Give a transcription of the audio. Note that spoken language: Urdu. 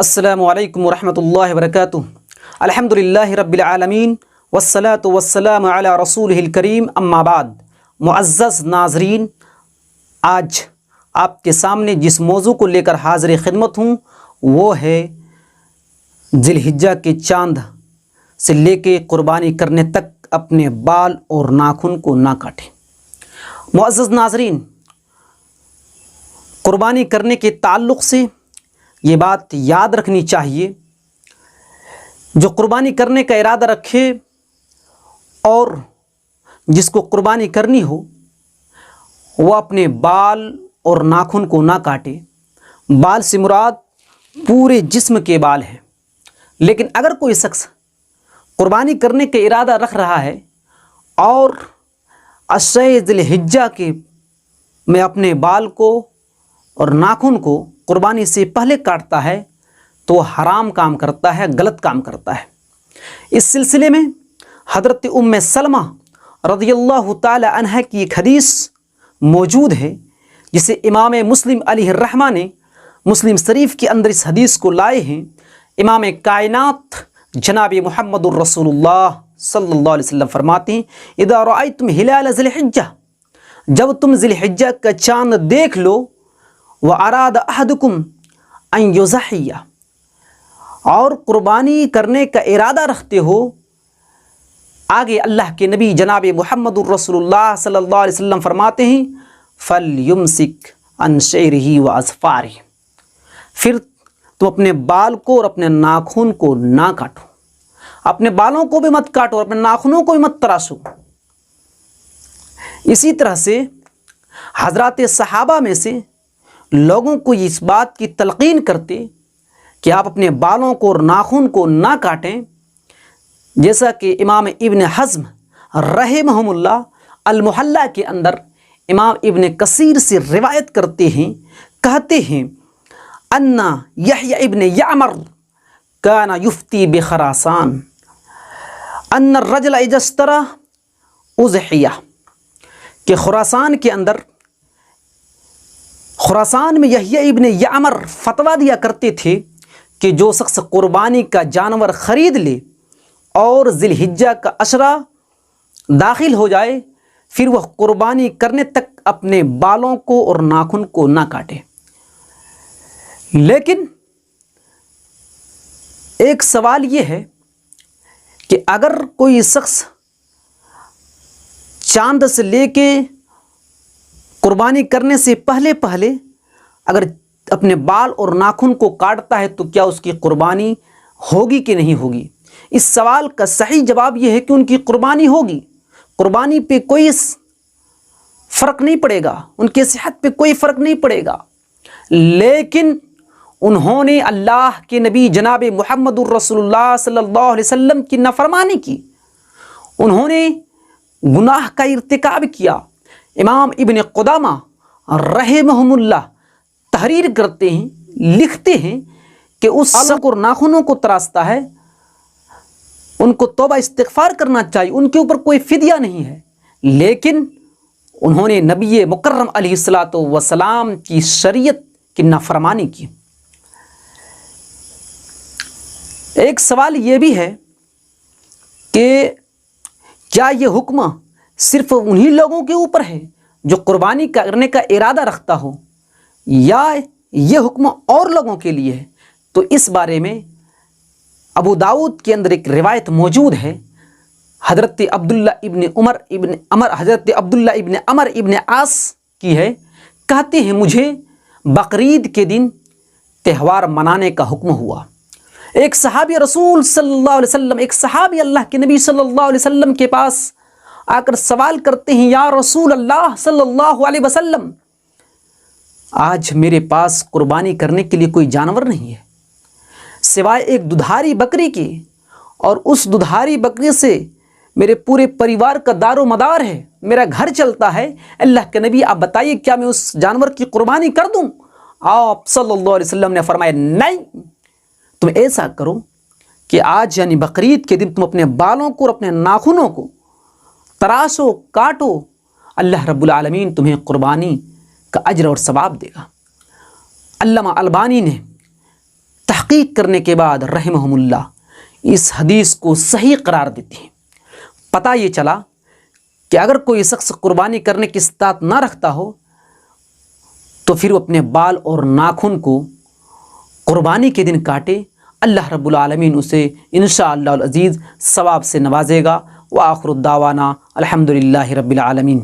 السلام علیکم ورحمۃ اللہ وبرکاتہ۔ الحمدللہ رب العالمین والصلاة والسلام علی رسولہ الکریم، اما بعد۔ معزز ناظرین، آج آپ کے سامنے جس موضوع کو لے کر حاضر خدمت ہوں وہ ہے ذی الحجہ کے چاند سے لے کے قربانی کرنے تک اپنے بال اور ناخن کو نہ کاٹیں۔ معزز ناظرین، قربانی کرنے کے تعلق سے یہ بات یاد رکھنی چاہیے، جو قربانی کرنے کا ارادہ رکھے اور جس کو قربانی کرنی ہو وہ اپنے بال اور ناخن کو نہ کاٹے۔ بال سے مراد پورے جسم کے بال ہیں، لیکن اگر کوئی شخص قربانی کرنے کا ارادہ رکھ رہا ہے اور عشرہ ذی الحجہ کے میں اپنے بال کو اور ناخن کو قربانی سے پہلے کاٹتا ہے تو وہ حرام کام کرتا ہے، غلط کام کرتا ہے۔ اس سلسلے میں حضرت ام سلمہ رضی اللہ تعالی عنہ کی ایک حدیث موجود ہے جسے امام مسلم علیہ الرحمہ نے مسلم شریف کے اندر اس حدیث کو لائے ہیں۔ امام کائنات جناب محمد الرسول اللہ صلی اللہ علیہ وسلم فرماتے ہیں، اذا رأیتم ہلال ذی الحجہ، جب تم ذی الحجہ کا چاند دیکھ لو، وَأَرَادَ أَحَدُكُمْ أَن يُضَحِّيَ، اور قربانی کرنے کا ارادہ رکھتے ہو، آگے اللہ کے نبی جناب محمد الرسول اللہ صلی اللہ علیہ وسلم فرماتے ہیں فَلْيُمْسِكْ عَنْ شَعْرِهِ وَأَظْفَارِهِ، پھر تم اپنے بال کو اور اپنے ناخن کو نہ کاٹو، اپنے بالوں کو بھی مت کاٹو اور اپنے ناخنوں کو بھی مت تراشو۔ اسی طرح سے حضرات صحابہ میں سے لوگوں کو اس بات کی تلقین کرتے کہ آپ اپنے بالوں کو اور ناخن کو نہ کاٹیں، جیسا کہ امام ابن حزم رحمہم اللہ المحلہ کے اندر امام ابن کثیر سے روایت کرتے ہیں، کہتے ہیں ان یحییٰ ابن یعمر کان یفتی بخراسان ان الرجل اذا اشترى اضحیہ، کہ خراسان کے اندر، خراسان میں یحییٰ ابن یعمر فتویٰ دیا کرتے تھے کہ جو شخص قربانی کا جانور خرید لے اور ذی الحجہ کا عشرہ داخل ہو جائے پھر وہ قربانی کرنے تک اپنے بالوں کو اور ناخن کو نہ کاٹے۔ لیکن ایک سوال یہ ہے کہ اگر کوئی شخص چاند سے لے کے قربانی کرنے سے پہلے اگر اپنے بال اور ناخن کو کاٹتا ہے تو کیا اس کی قربانی ہوگی کہ نہیں ہوگی؟ اس سوال کا صحیح جواب یہ ہے کہ ان کی قربانی ہوگی، قربانی پہ کوئی فرق نہیں پڑے گا، ان کی صحت پہ کوئی فرق نہیں پڑے گا، لیکن انہوں نے اللہ کے نبی جناب محمد الرسول اللہ صلی اللہ علیہ وسلم کی نافرمانی کی، انہوں نے گناہ کا ارتکاب کیا۔ امام ابن قدامہ رحمہم اللہ تحریر کرتے ہیں، لکھتے ہیں کہ اس شخص کو ناخنوں کو تراشتا ہے ان کو توبہ استغفار کرنا چاہیے، ان کے اوپر کوئی فدیہ نہیں ہے، لیکن انہوں نے نبی مکرم علیہ الصلوۃ والسلام کی شریعت کی نافرمانی کی۔ ایک سوال یہ بھی ہے کہ کیا یہ حکم صرف انہی لوگوں کے اوپر ہے جو قربانی کرنے کا ارادہ رکھتا ہو یا یہ حکم اور لوگوں کے لیے ہے؟ تو اس بارے میں ابو داؤد کے اندر ایک روایت موجود ہے، حضرت عبداللہ ابن عمر ابن عاص کی ہے، کہتے ہیں مجھے بقرعید کے دن تہوار منانے کا حکم ہوا۔ ایک صحابی رسول صلی اللہ علیہ وسلم، ایک صحابی اللہ کے نبی صلی اللہ علیہ وسلم کے پاس آ کر سوال کرتے ہیں، یا رسول اللہ صلی اللہ علیہ وسلم، آج میرے پاس قربانی کرنے کے لیے کوئی جانور نہیں ہے سوائے ایک ددھاری بکری کی، اور اس ددھاری بکری سے میرے پورے پریوار کا دار و مدار ہے، میرا گھر چلتا ہے، اللہ کے نبی آپ بتائیے کیا میں اس جانور کی قربانی کر دوں؟ آپ صلی اللہ علیہ وسلم نے فرمایا نہیں، تم ایسا کرو کہ آج یعنی بقرعید کے دن تم اپنے بالوں کو اور اپنے ناخنوں کو تراشو، کاٹو، اللہ رب العالمین تمہیں قربانی کا اجر اور ثواب دے گا۔ علامہ البانی نے تحقیق کرنے کے بعد رحمہم اللہ اس حدیث کو صحیح قرار دیتے ہیں۔ پتہ یہ چلا کہ اگر کوئی شخص قربانی کرنے کی استطاعت نہ رکھتا ہو تو پھر وہ اپنے بال اور ناخن کو قربانی کے دن کاٹے، اللہ رب العالمین اسے انشاءاللہ العزیز ثواب سے نوازے گا۔ وآخر الدعوانا الحمدللہ رب العالمین۔